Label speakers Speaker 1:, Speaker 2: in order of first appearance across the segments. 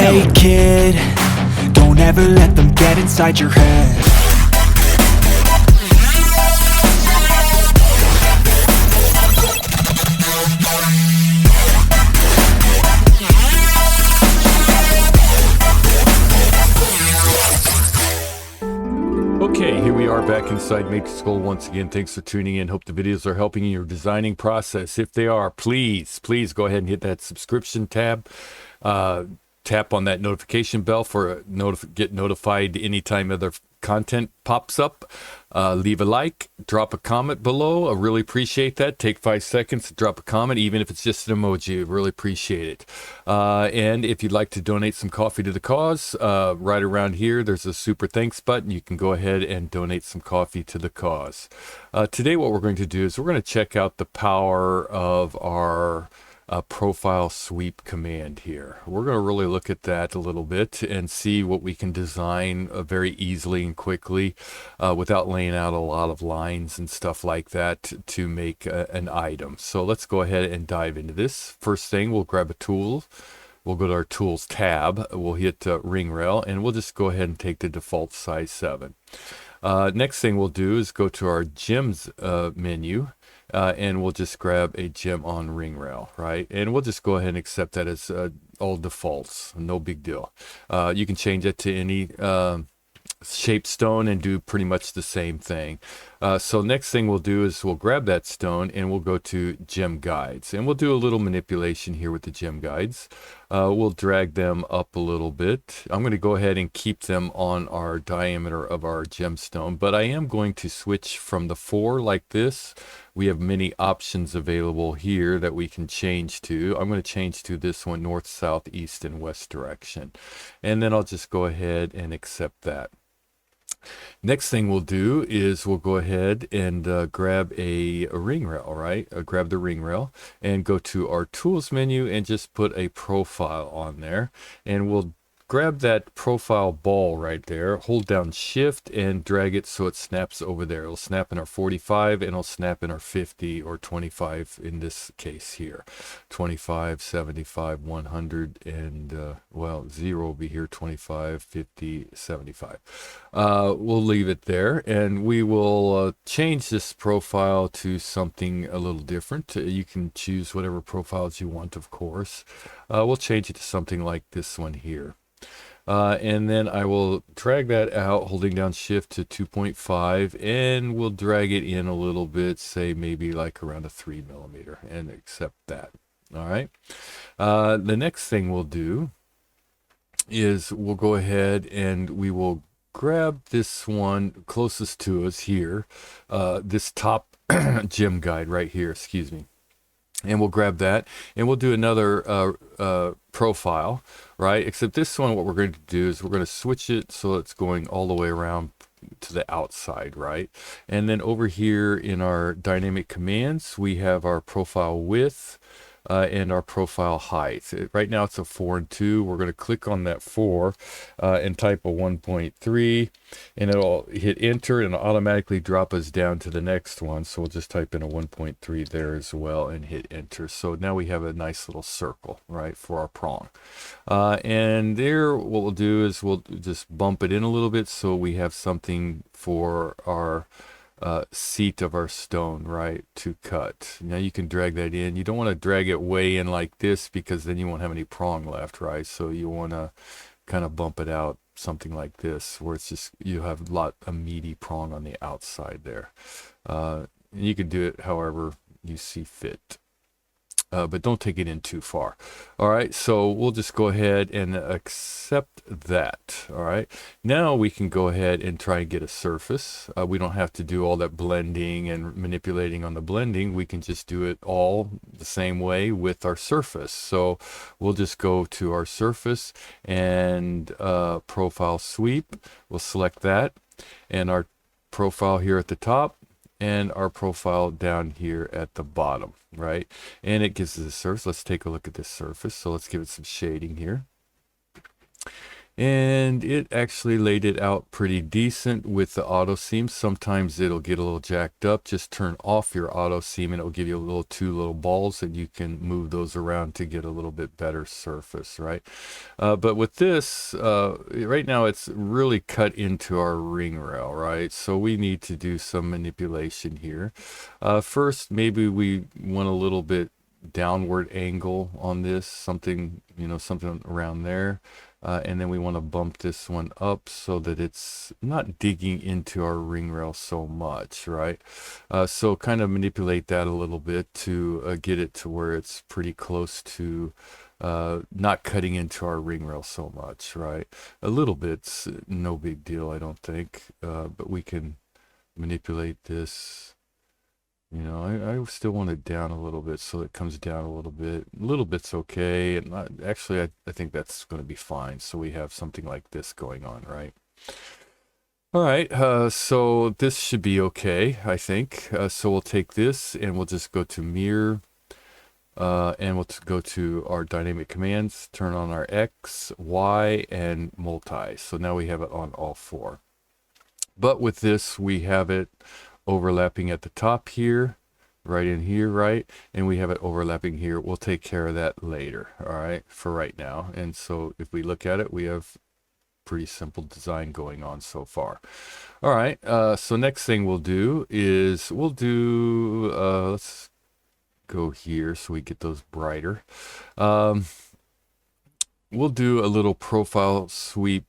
Speaker 1: Hey kid, don't ever let them get inside your head.
Speaker 2: Okay, here we are back inside MatrixGold once again. Thanks for tuning in. Hope the videos are helping in your designing process. If they are, please go ahead and hit that subscription tab. Tap on that notification bell for get notified anytime other content pops up. Leave a like, drop a comment below. I really appreciate that. Take 5 seconds to drop a comment, even if it's just an emoji. I really appreciate it. And if you'd like to donate some coffee to the cause, right around here there's a super thanks button. You can go ahead and donate some coffee to the cause. Today what we're going to do is we're going to check out the power of our profile sweep command here. We're going to really look at that a little bit and see what we can design very easily and quickly without laying out a lot of lines and stuff like that to make an item. So let's go ahead and dive into this. First thing, we'll grab a tool. We'll go to our tools tab. We'll hit ring rail and we'll just go ahead and take the default size 7. Next thing we'll do is go to our gems menu. And we'll just grab a gem on ring rail, right? And we'll just go ahead and accept that as all defaults, no big deal. You can change it to any shaped stone and do pretty much the same thing. So next thing we'll do is we'll grab that stone and we'll go to gem guides, and we'll do a little manipulation here with the gem guides. We'll drag them up a little bit. I'm going to go ahead and keep them on our diameter of our gemstone, but I am going to switch from the 4 like this. We have many options available here that we can change to. I'm going to change to this one, north, south, east, and west direction. And then I'll just go ahead and accept that. Next thing we'll do is we'll go ahead and grab a ring rail, right? Grab the ring rail and go to our tools menu and just put a profile on there. And we'll grab that profile ball right there, hold down shift and drag it so it snaps over there. It'll snap in our 45 and it'll snap in our 50 or 25 in this case here. 25, 75, 100, and well, 0 will be here, 25, 50, 75. We'll leave it there and we will change this profile to something a little different. You can choose whatever profiles you want, of course. We'll change it to something like this one here. And then I will drag that out, holding down shift to 2.5, and we'll drag it in a little bit, say maybe like around a 3 millimeter, and accept that. All right. The next thing we'll do is we'll go ahead and we will grab this one closest to us here, this top gem guide right here, excuse me. And we'll grab that and we'll do another profile, right? Except this one, what we're going to do is we're going to switch it so it's going all the way around to the outside, right? And then over here in our dynamic commands, we have our profile width and our profile height. Right now it's a 4 and 2. We're going to click on that 4 and type a 1.3, and it'll hit enter and it'll automatically drop us down to the next one. So we'll just type in a 1.3 there as well and hit enter. So now we have a nice little circle, right, for our prong. And there what we'll do is we'll just bump it in a little bit so we have something for our seat of our stone, right, to cut. Now you can drag that in. You don't want to drag it way in like this because then you won't have any prong left, right? So you want to kind of bump it out something like this where it's just you have a lot of meaty prong on the outside there. And you can do it however you see fit. But don't take it in too far. All right, so we'll just go ahead and accept that. All right, now we can go ahead and try and get a surface. We don't have to do all that blending and manipulating on the blending. We can just do it all the same way with our surface. So we'll just go to our surface and profile sweep. We'll select that and our profile here at the top and our profile down here at the bottom, right? And it gives us a surface. Let's take a look at this surface. So let's give it some shading here. and it actually laid it out pretty decent with the auto seam. Sometimes it'll get a little jacked up. Just turn off your auto seam and it'll give you a little two little balls, and you can move those around to get a little bit better surface, right? But with this, right now it's really cut into our ring rail, right? So we need to do some manipulation here. First, maybe we want a little bit downward angle on this, something, something around there. And then we want to bump this one up so that it's not digging into our ring rail so much, right? So kind of manipulate that a little bit to get it to where it's pretty close to not cutting into our ring rail so much, right? A little bit's no big deal, I don't think, but we can manipulate this. I still want it down a little bit, so it comes down a little bit. A little bit's okay, and actually, I think that's going to be fine. So we have something like this going on, right? All right, so this should be okay, I think. So we'll take this, and we'll just go to mirror, and we'll go to our dynamic commands, turn on our X, Y, and multi. So now we have it on all four. But with this, we have it overlapping at the top here, right in here, right? And we have it overlapping here. We'll take care of that later, all right, for right now. And so if we look at it, we have pretty simple design going on so far. All right, so next thing we'll do is let's go here so we get those brighter. We'll do a little profile sweep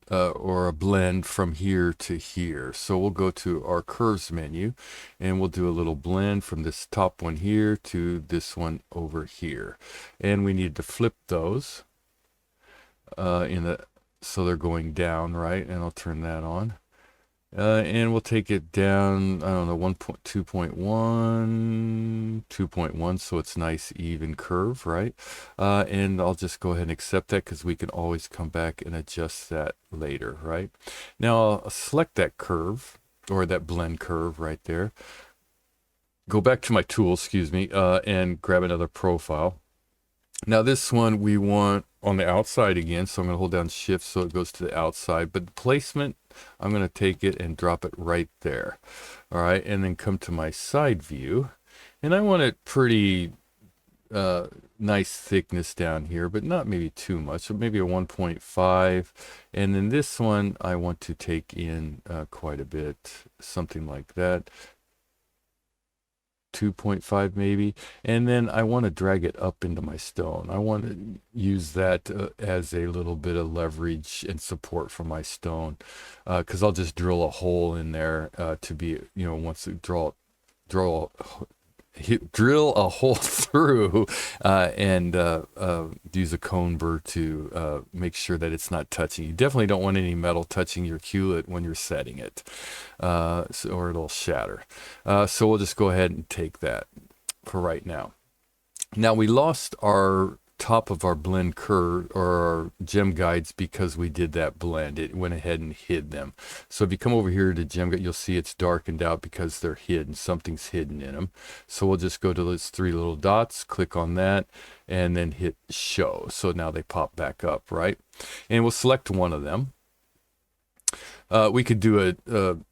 Speaker 2: or a blend from here to here. So we'll go to our curves menu and we'll do a little blend from this top one here to this one over here. And we need to flip those so they're going down, right? And I'll turn that on. And we'll take it down, I don't know, 2.1, so it's nice even curve, right? And I'll just go ahead and accept that because we can always come back and adjust that later, right? Now I'll select that curve or that blend curve right there. Go back to my tools, and grab another profile. Now this one we want on the outside again, so I'm going to hold down shift so it goes to the outside, but the placement, I'm going to take it and drop it right there. All right, and then come to my side view, and I want it pretty nice thickness down here, but not maybe too much, so maybe a 1.5. And then this one I want to take in quite a bit, something like that. 2.5 maybe, and then I want to drag it up into my stone. I want to use that as a little bit of leverage and support for my stone, because I'll just drill a hole in there to be, once it drill a hole through and use a cone burr to make sure that it's not touching. You definitely don't want any metal touching your culet when you're setting it, or it'll shatter. So we'll just go ahead and take that for right now. Now we lost our top of our blend curve or our gem guides because we did that blend. It went ahead and hid them. So if you come over here to gem guide, you'll see it's darkened out because they're hidden. Something's hidden in them. So we'll just go to those three little dots, click on that, and then hit show. So now they pop back up, right? And we'll select one of them. We could do a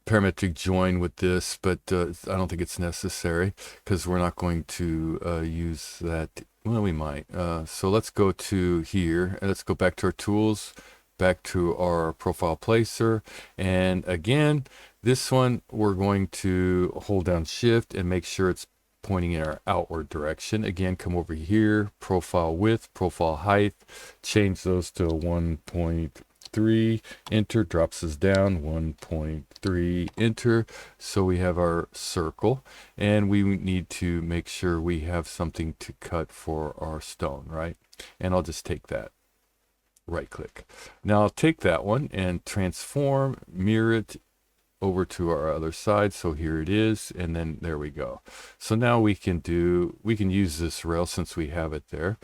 Speaker 2: parametric join with this, but I don't think it's necessary because we're not going to use that. Well, we might. So let's go to here and let's go back to our tools, back to our profile placer. And again, this one, we're going to hold down shift and make sure it's pointing in our outward direction. Again, come over here, profile width, profile height, change those to 1.3, enter, drops us down, 1.3, enter. So we have our circle, and we need to make sure we have something to cut for our stone, right? And I'll just take that, right click. Now I'll take that one and transform, mirror it over to our other side. So here it is, and then there we go. So now we can use this rail since we have it there.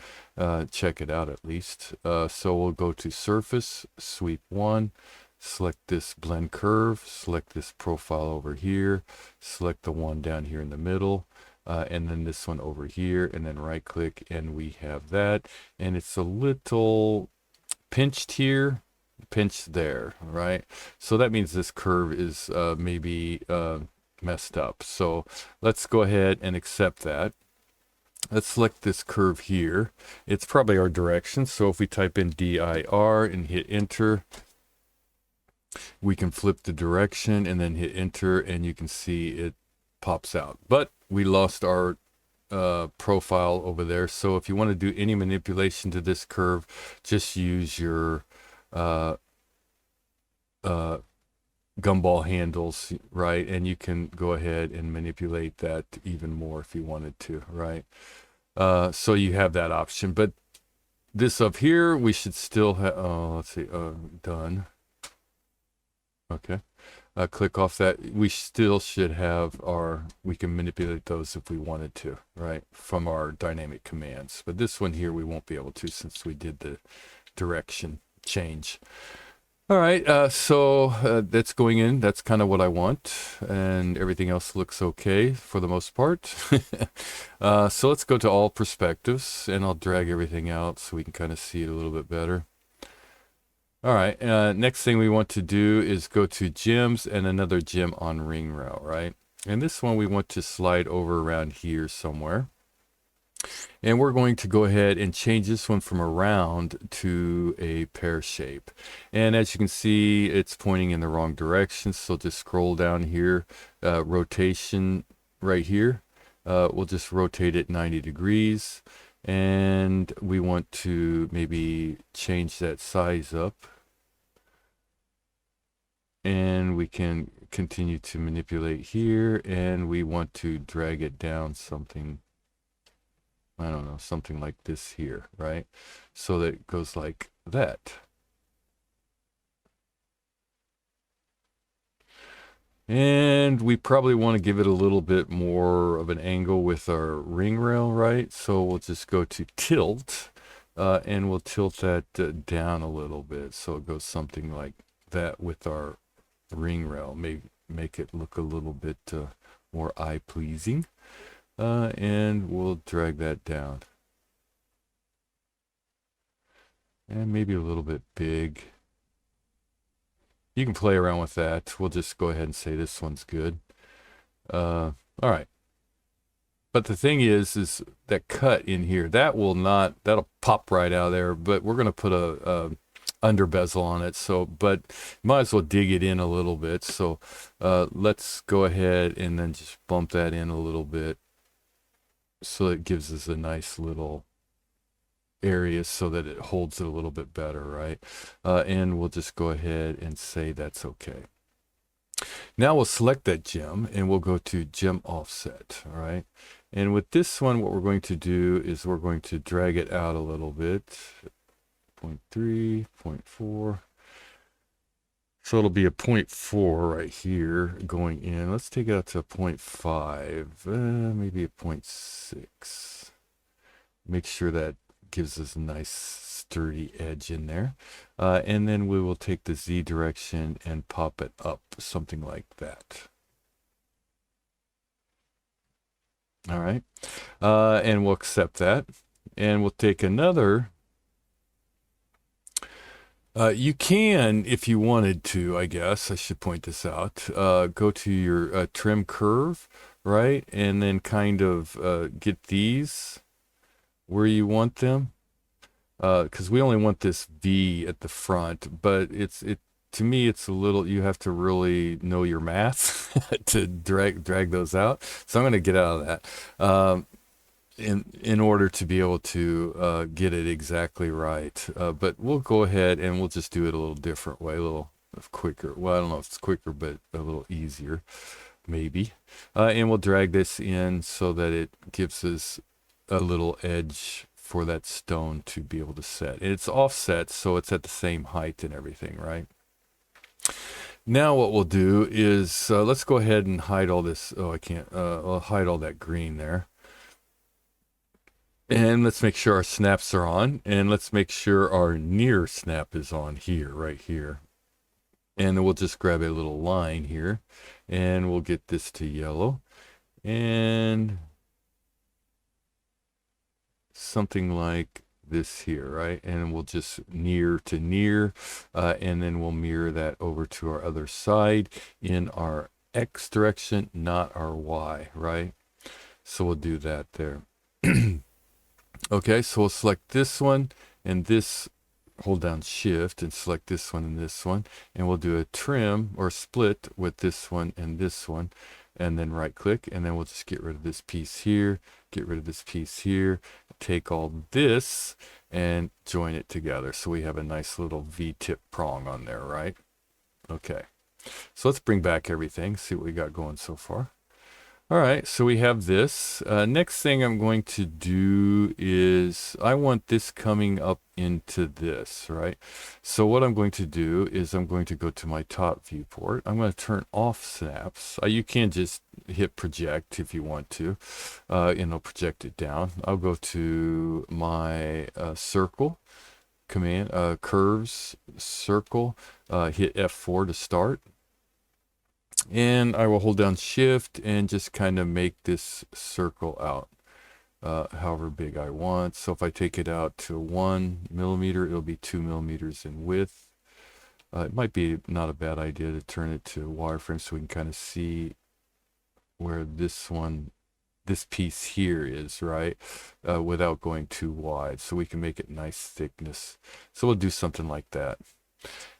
Speaker 2: Check it out at least. So we'll go to surface, sweep one, select this blend curve, select this profile over here, select the one down here in the middle, and then this one over here, and then right click, and we have that. And it's a little pinched here, pinched there, right? So that means this curve is maybe messed up. So let's go ahead and accept that. Let's select this curve here. It's probably our direction. So if we type in DIR and hit enter, we can flip the direction and then hit enter, and you can see it pops out. But we lost our profile over there. So if you want to do any manipulation to this curve, just use your gumball handles, right? And you can go ahead and manipulate that even more if you wanted to, right? So you have that option. But this up here, we should still have, let's see, done. Okay. Click off that. We still should have we can manipulate those if we wanted to, right? From our dynamic commands. But this one here, we won't be able to since we did the direction change. All right, so that's going in. That's kind of what I want, and everything else looks okay for the most part. So let's go to all perspectives, and I'll drag everything out so we can kind of see it a little bit better. All right, next thing we want to do is go to gems and another gem on ring rail, right? And this one we want to slide over around here somewhere. And we're going to go ahead and change this one from a round to a pear shape. And as you can see, it's pointing in the wrong direction. So just scroll down here, rotation right here. We'll just rotate it 90 degrees. And we want to maybe change that size up. And we can continue to manipulate here. And we want to drag it down something, I don't know, something like this here, right? So that it goes like that. And we probably want to give it a little bit more of an angle with our ring rail, right? So we'll just go to tilt, and we'll tilt that down a little bit. So it goes something like that with our ring rail. Make it look a little bit more eye-pleasing. And we'll drag that down. And maybe a little bit big. You can play around with that. We'll just go ahead and say this one's good. All right. But the thing is that cut in here, that'll pop right out of there, but we're going to put a under bezel on it. So, but might as well dig it in a little bit. So let's go ahead and then just bump that in a little bit. So it gives us a nice little area so that it holds it a little bit better, right? And we'll just go ahead and say that's okay. Now we'll select that gem and we'll go to gem offset, all right? And with this one, what we're going to do is we're going to drag it out a little bit. 0.3, 0.4. So it'll be a 0.4 right here going in. Let's take it out to a 0.5, maybe a 0.6. Make sure that gives us a nice sturdy edge in there. And then we will take the Z direction and pop it up, something like that. All right. And we'll accept that. And we'll take another. You can, if you wanted to, I guess, I should point this out, go to your trim curve, right? And then kind of get these where you want them. Because we only want this V at the front, but to me, it's a little, you have to really know your math to drag those out. So I'm going to get out of that. In order to be able to get it exactly right. But we'll go ahead and we'll just do it a little different way, a little quicker. Well, I don't know if it's quicker, but a little easier, maybe. And we'll drag this in so that it gives us a little edge for that stone to be able to set. And it's offset, so it's at the same height and everything, right? Now what we'll do is, let's go ahead and hide all this. Oh, I can't. I'll hide all that green there. And let's make sure our snaps are on, and let's make sure our near snap is on here, right here. And then we'll just grab a little line here, and we'll get this to yellow, and something like this here, right? And we'll just near to near, and then we'll mirror that over to our other side in our X direction, not our Y, right? So we'll do that there. Okay, so we'll select this one and this, hold down shift and select this one and this one, and we'll do a trim or split with this one and this one, and then right click, and then we'll just get rid of this piece here, get rid of this piece here, take all this and join it together so we have a nice little V-tip prong on there, right? Okay, so let's bring back everything, see what we got going so far. All right, so we have this. Next thing I'm going to do is I want this coming up into this, right? So what I'm going to do is I'm going to go to my top viewport. I'm going to turn off snaps. You can just hit project if you want to, and it'll project it down. I'll go to my circle command, curves, circle, hit F4 to start. And I will hold down shift and just kind of make this circle out however big I want. So if I take it out to 1 millimeter, it'll be 2 millimeters in width. It might be not a bad idea to turn it to wireframe so we can kind of see where this piece here is, right? Without going too wide, so we can make it nice thickness. So we'll do something like that.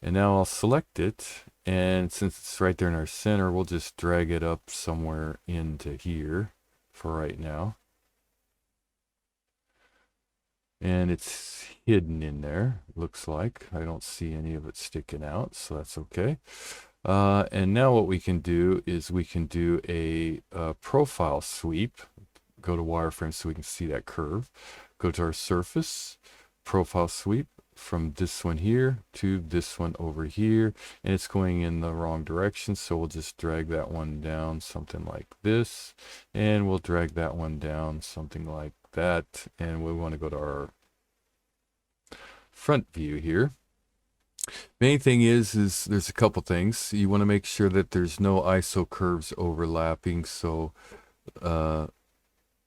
Speaker 2: And now I'll select it, and since it's right there in our center, we'll just drag it up somewhere into here for right now. And it's hidden in there, looks like. I don't see any of it sticking out, so that's okay. And now what we can do is we can do a profile sweep. Go to wireframe so we can see that curve. Go to our surface, profile sweep, from this one here to this one over here, and it's going in the wrong direction, so we'll just drag that one down something like this, and we'll drag that one down something like that, and we want to go to our front view here. Main thing is there's a couple things. You want to make sure that there's no ISO curves overlapping, so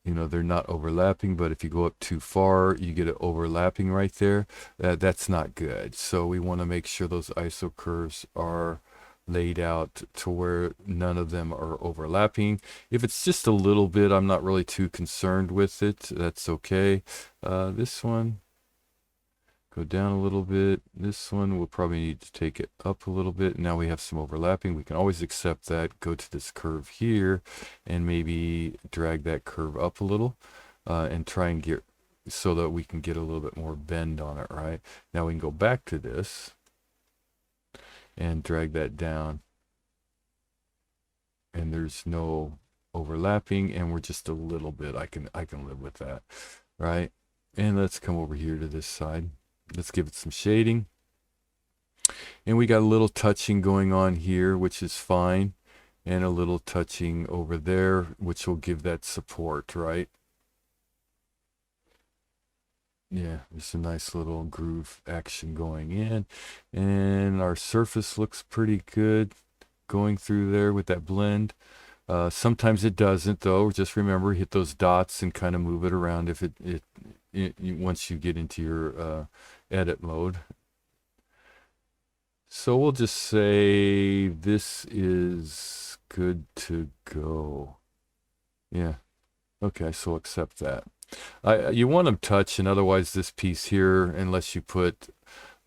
Speaker 2: you know, they're not overlapping, but if you go up too far, you get it overlapping right there. That's not good. So we want to make sure those ISO curves are laid out to where none of them are overlapping. If it's just a little bit, I'm not really too concerned with it. That's okay. This one, go down a little bit. This one, we'll probably need to take it up a little bit. Now we have some overlapping. We can always accept that. Go to this curve here and maybe drag that curve up a little and try and get so that we can get a little bit more bend on it, right? Now we can go back to this and drag that down. And there's no overlapping, and we're just a little bit. I can live with that, right? And let's come over here to this side. Let's give it some shading. And we got a little touching going on here, which is fine. And a little touching over there, which will give that support, right? Yeah, there's a nice little groove action going in. And our surface looks pretty good going through there with that blend. Sometimes it doesn't, though. Just remember, hit those dots and kind of move it around if once you get into your edit mode. So we'll just say this is good to go. Yeah. Okay, so accept that. You want them touch, and otherwise this piece here, unless you put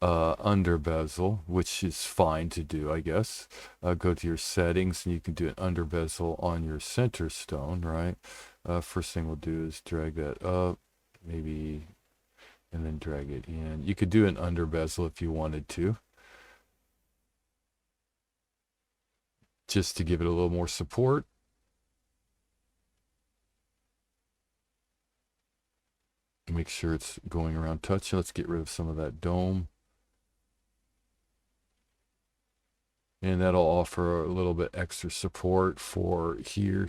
Speaker 2: under bezel, which is fine to do, I guess. Go to your settings, and you can do an under bezel on your center stone, right? First thing we'll do is drag that up, maybe, and then drag it in. You could do an under bezel if you wanted to, just to give it a little more support. Make sure it's going around touching. Let's get rid of some of that dome. And that'll offer a little bit extra support for here,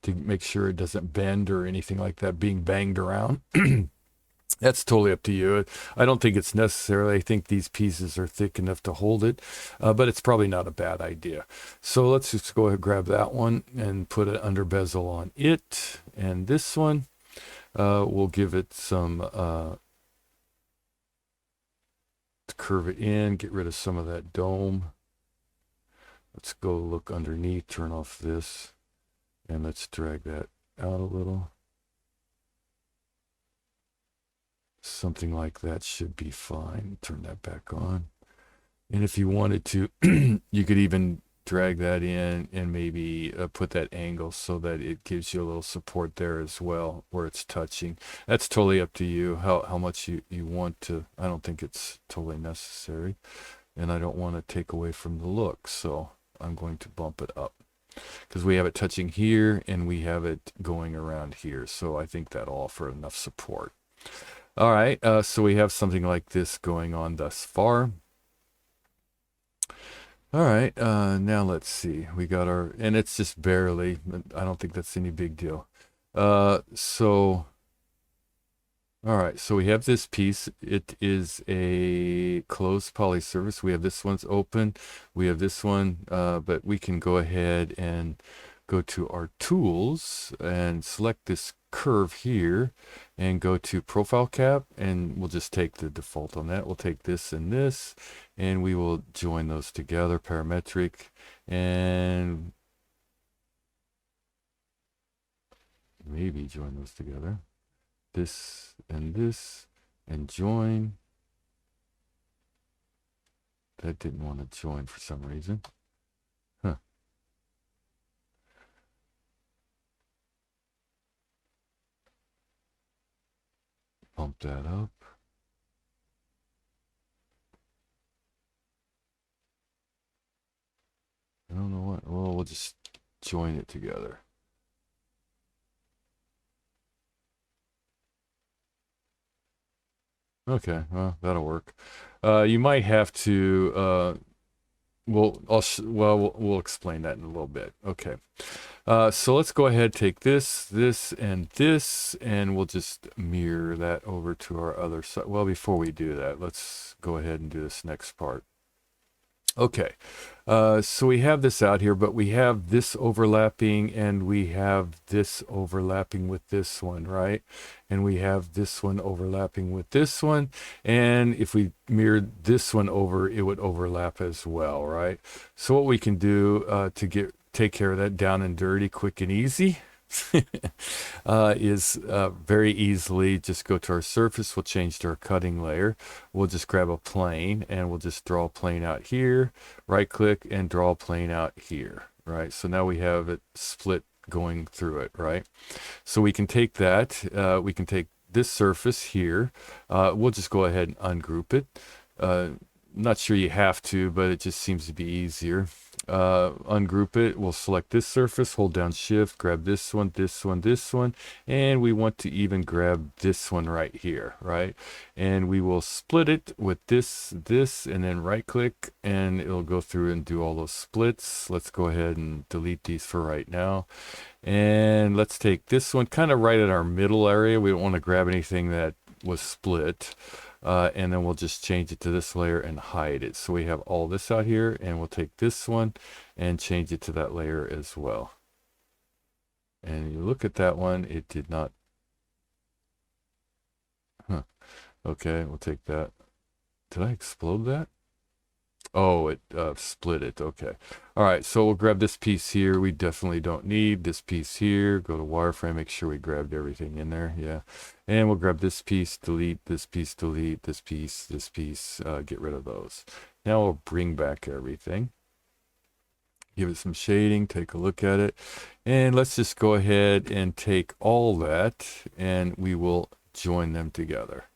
Speaker 2: to make sure it doesn't bend or anything like that being banged around. That's totally up to you. I don't think it's necessary. I think these pieces are thick enough to hold it, but it's probably not a bad idea. So let's just go ahead and grab that one and put an under bezel on it. And this one, we'll give it some to curve it in, get rid of some of that dome. Let's go look underneath, turn off this, and let's drag that out a little. Something like that should be fine. Turn that back on. And if you wanted to, you could even drag that in and maybe put that angle so that it gives you a little support there as well where it's touching. That's totally up to you how much you want to. I don't think it's totally necessary, and I don't want to take away from the look, so I'm going to bump it up because we have it touching here and we have it going around here, so I think that'll offer enough support. All right, so we have something like this going on thus far. All right, now let's see. We got our, and it's just barely, I don't think that's any big deal. So, all right, so we have this piece. It is a closed poly surface. We have this one's open. We have this one, but we can go ahead and go to our tools and select this curve here and go to profile cap, and we'll just take the default on that. We'll take this and this, and we will join those together, parametric, and maybe join those together, this, and join. That didn't want to join for some reason. Huh. Bump that up. I don't know what. Well, we'll just join it together. Okay, well, that'll work. You might have to. We'll explain that in a little bit. Okay. So let's go ahead, take this, and we'll just mirror that over to our other side. Well, before we do that, let's go ahead and do this next part. Okay, so we have this out here, but we have this overlapping and we have this overlapping with this one, right? And we have this one overlapping with this one. And if we mirrored this one over, it would overlap as well, right? So what we can do to take care of that down and dirty, quick and easy, is very easily just go to our surface. We'll change to our cutting layer. We'll just grab a plane and we'll just draw a plane out here, right click and draw a plane out here, right? So now we have it split going through it, right? So we can take that, we can take this surface here. We'll just go ahead and ungroup it. Not sure you have to, but it just seems to be easier. Ungroup it. We'll select this surface, hold down shift, grab this one, and we want to even grab this one right here, right? And we will split it with this, and then right click, and it'll go through and do all those splits. Let's go ahead and delete these for right now. And let's take this one kind of right at our middle area. We don't want to grab anything that was split. And then we'll just change it to this layer and hide it. So we have all this out here, and we'll take this one and change it to that layer as well. And you look at that one, it did not. Huh. Okay, we'll take that. Did I explode that? Oh, it split it. Okay. All right, so we'll grab this piece here. We definitely don't need this piece here. Go to wireframe, make sure we grabbed everything in there. Yeah. And we'll grab this piece, delete this piece, delete this piece, get rid of those. Now we'll bring back everything. Give it some shading, take a look at it. And let's just go ahead and take all that and we will join them together.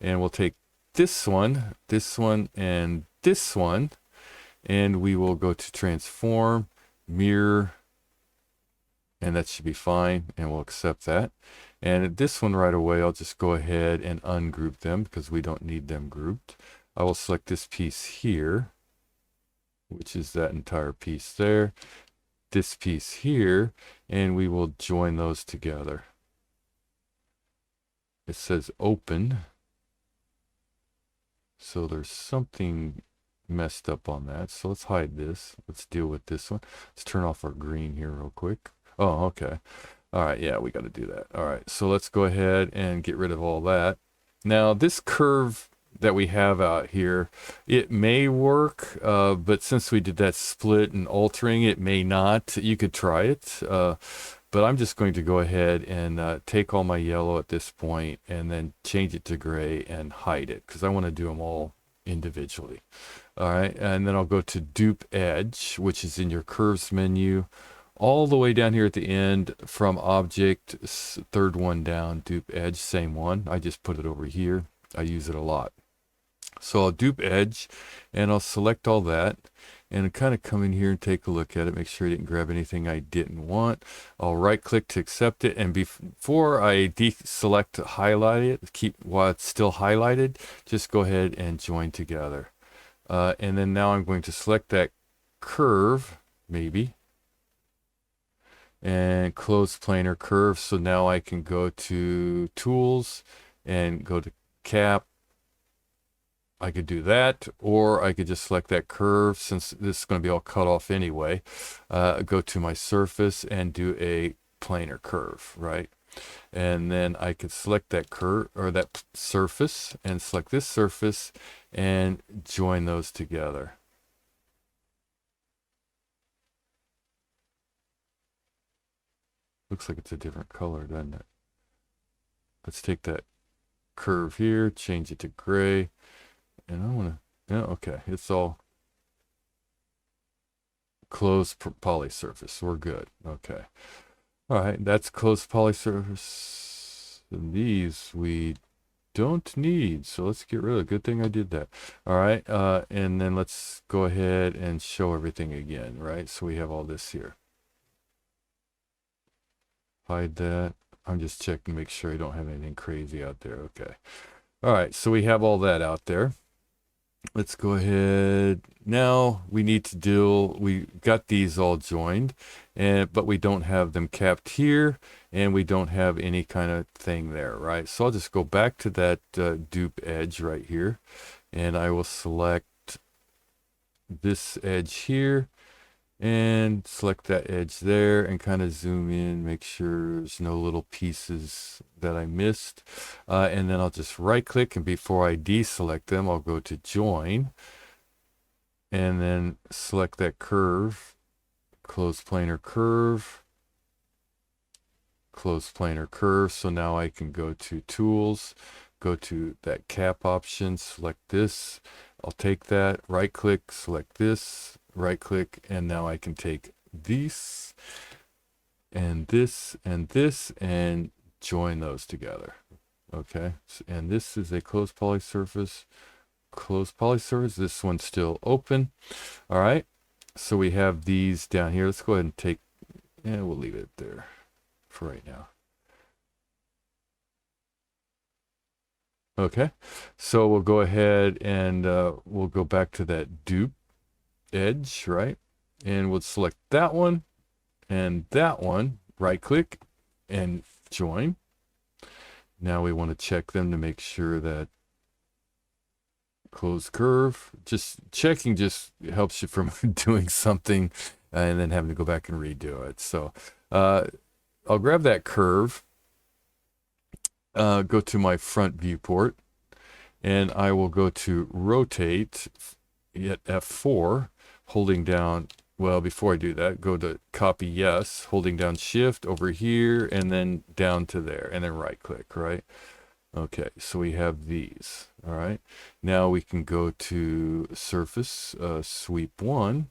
Speaker 2: And we'll take this one, and this one, and we will go to transform, mirror, and that should be fine, and we'll accept that. And this one right away, I'll just go ahead and ungroup them because we don't need them grouped. I will select this piece here, which is that entire piece there, this piece here, and we will join those together. It says open. So there's something messed up on that. So let's hide this. Let's deal with this one. Let's turn off our green here real quick. Oh, okay. All right. Yeah, we got to do that. All right. So let's go ahead and get rid of all that. Now this curve that we have out here. It may work, but since we did that split and altering, it may not. You could try it, but I'm just going to go ahead and take all my yellow at this point and then change it to gray and hide it, because I want to do them all individually. All right, and then I'll go to dupe edge, which is in your curves menu, all the way down here at the end from object, third one down, dupe edge, same one. I just put it over here. I use it a lot. So I'll dupe edge and I'll select all that and kind of come in here and take a look at it, make sure I didn't grab anything I didn't want. I'll right click to accept it, and before I deselect highlight it, keep while it's still highlighted, just go ahead and join together. And then now I'm going to select that curve, maybe, and close planar curve. So now I can go to tools and go to cap. I could do that, or I could just select that curve, since this is going to be all cut off anyway. Go to my surface and do a planar curve, right? And then I could select that curve or that surface and select this surface and join those together. Looks like it's a different color, doesn't it? Let's take that curve here, change it to gray, and I want to, yeah, okay, it's all closed poly surface. We're good. Okay. All right, that's closed poly surface. And these we don't need, so let's get rid of it. Good thing I did that. All right, and then let's go ahead and show everything again, right? So we have all this here. Hide that. I'm just checking to make sure I don't have anything crazy out there. Okay. All right, so we have all that out there. Let's go ahead. Now we need to we got these all joined, but we don't have them capped here, and we don't have any kind of thing there, right? So I'll just go back to that dupe edge right here, and I will select this edge here and select that edge there and kind of zoom in, make sure there's no little pieces that I missed. And then I'll just right click, and before I deselect them, I'll go to join and then select that curve, close planar curve, close planar curve. So now I can go to tools, go to that cap option, select this. I'll take that, right click, select this, right click, and now I can take these and this and this and join those together. Okay, and this is a closed poly surface, closed poly surface. This one's still open. All right, so we have these down here. Let's go ahead and take, and we'll leave it there for right now. Okay, so we'll go ahead and we'll go back to that dupe edge, right? And we'll select that one and that one, right click and join. Now we want to check them to make sure that close curve, just checking just helps you from doing something and then having to go back and redo it. So I'll grab that curve, go to my front viewport, and I will go to rotate at F4, holding down, well, before I do that, go to copy yes, holding down shift over here and then down to there, and then right click, right? Okay, so we have these. All right, now we can go to surface, sweep one,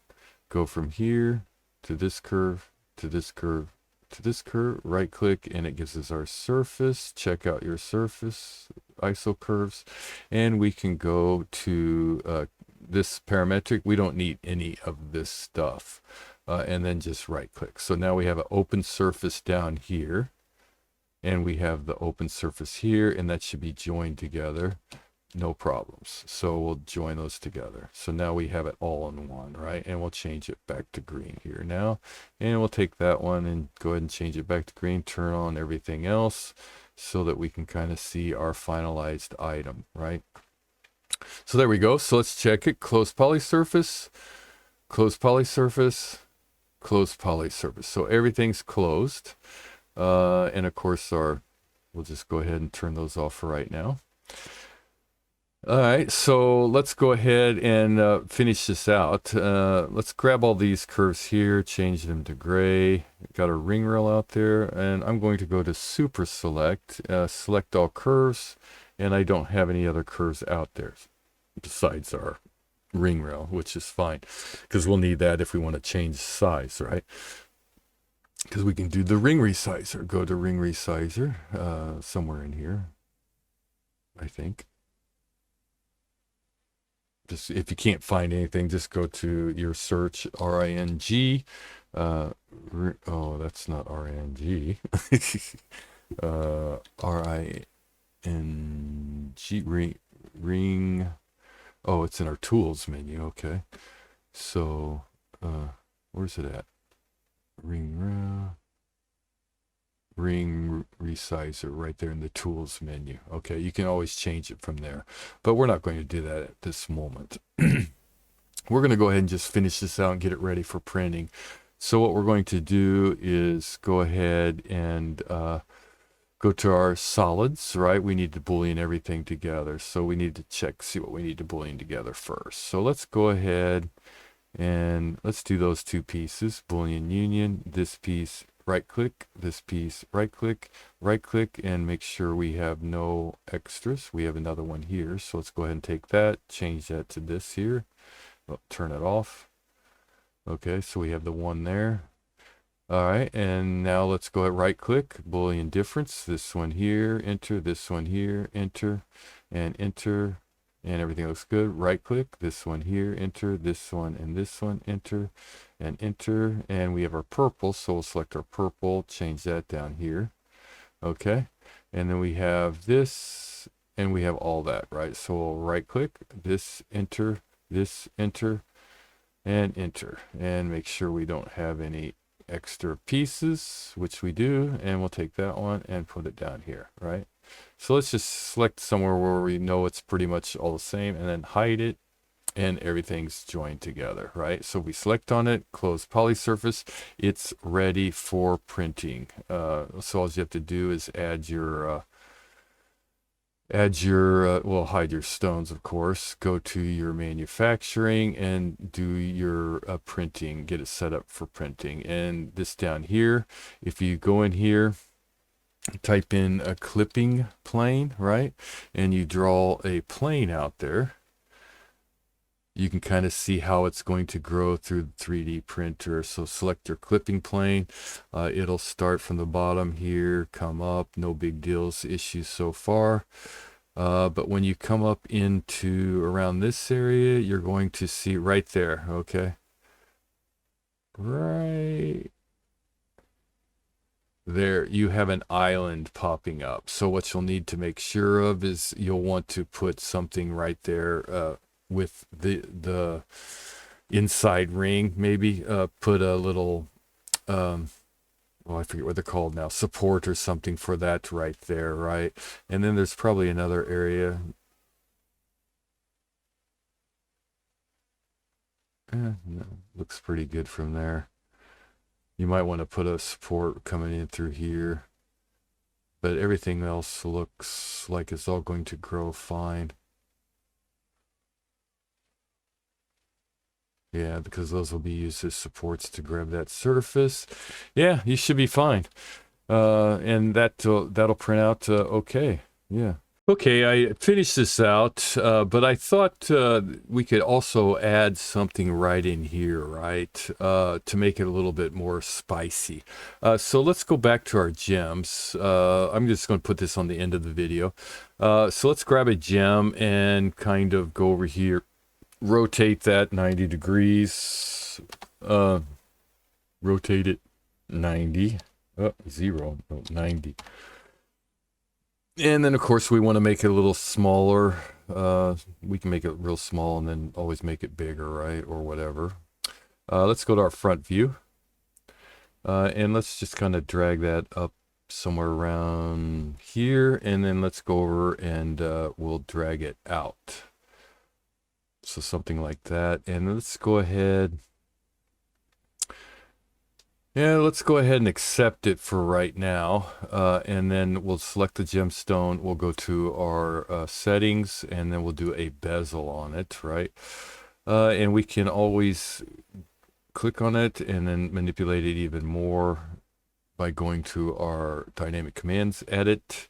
Speaker 2: go from here to this curve, to this curve, to this curve, right click, and it gives us our surface. Check out your surface ISO curves, and we can go to this parametric. We don't need any of this stuff, and then just right click. So now we have an open surface down here, and we have the open surface here, and that should be joined together, no problems. So we'll join those together. So now we have it all in one, right? And we'll change it back to green here now, and we'll take that one and go ahead and change it back to green, turn on everything else so that we can kind of see our finalized item, right? So there we go. So let's check it. Close poly surface, close poly surface, close poly surface. So everything's closed. And of course we'll just go ahead and turn those off for right now. All right, so let's go ahead and finish this out. Let's grab all these curves here, change them to gray. Got a ring rail out there, and I'm going to go to Super Select, select all curves, and I don't have any other curves out there besides our ring rail, which is fine, because we'll need that if we want to change size, right? Because we can do the ring resizer. Go to ring resizer, somewhere in here, I think. Just if you can't find anything, just go to your search RING. Oh, that's not RING. RING ring. Oh, it's in our tools menu. Okay, so where's it at? Ring resizer right there in the tools menu. Okay, you can always change it from there, but we're not going to do that at this moment. We're going to go ahead and just finish this out and get it ready for printing. So what we're going to do is go ahead and go to our solids, right? We need to boolean everything together. So we need to check, see what we need to boolean together first. So let's go ahead and let's do those two pieces, boolean union, this piece, right click, this piece, right click, and make sure we have no extras. We have another one here. So let's go ahead and take that, change that to this here. Well, turn it off. Okay, so we have the one there. All right, and now let's go ahead, right click, Boolean difference, this one here, enter, this one here, enter, and everything looks good. Right click, this one here, enter, this one, and this one, enter, and we have our purple, so we'll select our purple, change that down here. Okay, and then we have this, and we have all that, right? So we'll right click, this, enter, and enter, and make sure we don't have any extra pieces, which we do, and we'll take that one and put it down here, right? So let's just select somewhere where we know it's pretty much all the same, and then hide it, and everything's joined together, right? So we select on it, close poly surface, it's ready for printing. So all you have to do is add your well, hide your stones, of course, go to your manufacturing and do your printing, get it set up for printing. And this down here, if you go in here, type in a clipping plane, right? And you draw a plane out there. You can kind of see how it's going to grow through the 3D printer. So select your clipping plane. It'll start from the bottom here, come up, no big deals, issues so far. But when you come up into around this area, you're going to see right there, okay? Right there, you have an island popping up. So what you'll need to make sure of is you'll want to put something right there with the inside ring, maybe put a little well, I forget what they're called now, support or something for that right there, right? And then there's probably another area. No, looks pretty good from there. You might want to put a support coming in through here, but everything else looks like it's all going to grow fine. Yeah, because those will be used as supports to grab that surface. Yeah, you should be fine. And that'll print out okay. Yeah. Okay, I finished this out, but I thought we could also add something right in here, right, to make it a little bit more spicy. So let's go back to our gems. I'm just going to put this on the end of the video. So let's grab a gem and kind of go over here, rotate that 90 degrees, rotate it 90, 90. And then, of course, we want to make it a little smaller. We can make it real small and then always make it bigger, right? Or whatever. Let's go to our front view. And let's just kind of drag that up somewhere around here. And then let's go over and we'll drag it out. So something like that. And let's go ahead Yeah, let's go ahead and accept it for right now. And then we'll select the gemstone. We'll go to our settings, and then we'll do a bezel on it, right? And we can always click on it and then manipulate it even more by going to our dynamic commands edit.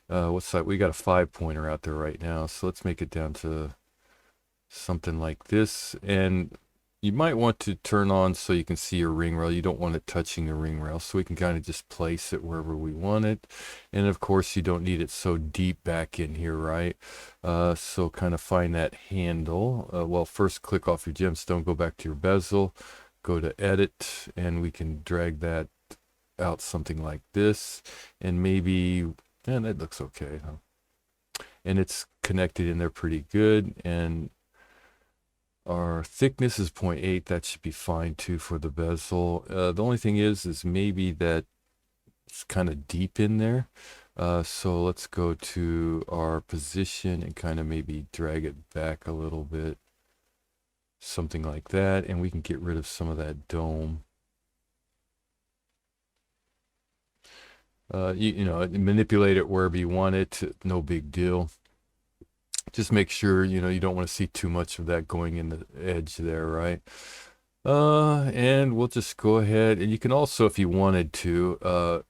Speaker 2: What's that? We got a 5-pointer out there right now. So let's make it down to something like this. And you might want to turn on so you can see your ring rail. You don't want it touching the ring rail, so we can kind of just place it wherever we want it. And of course, you don't need it so deep back in here, right? So kind of find that handle. Well, first click off your gemstone, go back to your bezel, go to edit, and we can drag that out something like this. And maybe, and that looks okay, huh? And it's connected in there pretty good. And our thickness is 0.8. That should be fine too for the bezel. The only thing is maybe that it's kind of deep in there. So let's go to our position and kind of maybe drag it back a little bit. Something like that. And we can get rid of some of that dome. You know, manipulate it wherever you want it. No big deal. Just make sure, you know, you don't want to see too much of that going in the edge there, right? And we'll just go ahead, and you can also, if you wanted to,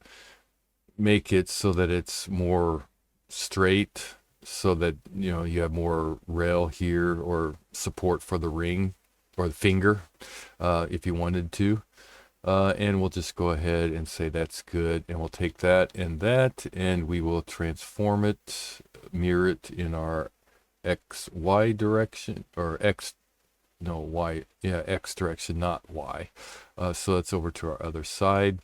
Speaker 2: make it so that it's more straight, so that, you know, you have more rail here or support for the ring or the finger, if you wanted to. And we'll just go ahead and say that's good, and we'll take that, and we will transform it, mirror it in our XY direction, or X, no, Y, yeah, X direction, not Y. So that's over to our other side.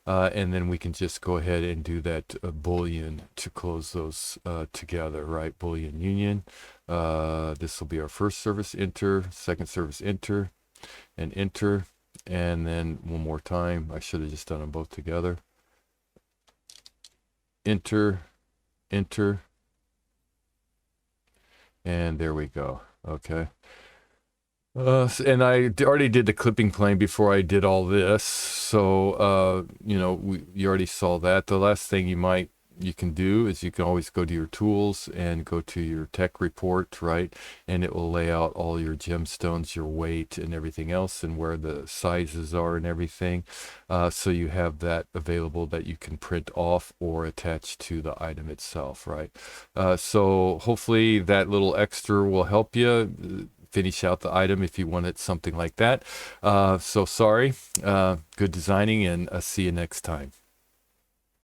Speaker 2: And then we can just go ahead and do that Boolean to close those together, right? Boolean union. This will be our first service, enter, second service, enter, and enter. And then one more time. I should have just done them both together. Enter, enter. And there we go. Okay. And I already did the clipping plane before I did all this. So, you know, you already saw that. The last thing you can do is you can always go to your tools and go to your tech report, right? And it will lay out all your gemstones, your weight and everything else, and where the sizes are and everything. So you have that available that you can print off or attach to the item itself, right? So hopefully that little extra will help you finish out the item if you wanted something like that. So sorry, good designing, and see you next time.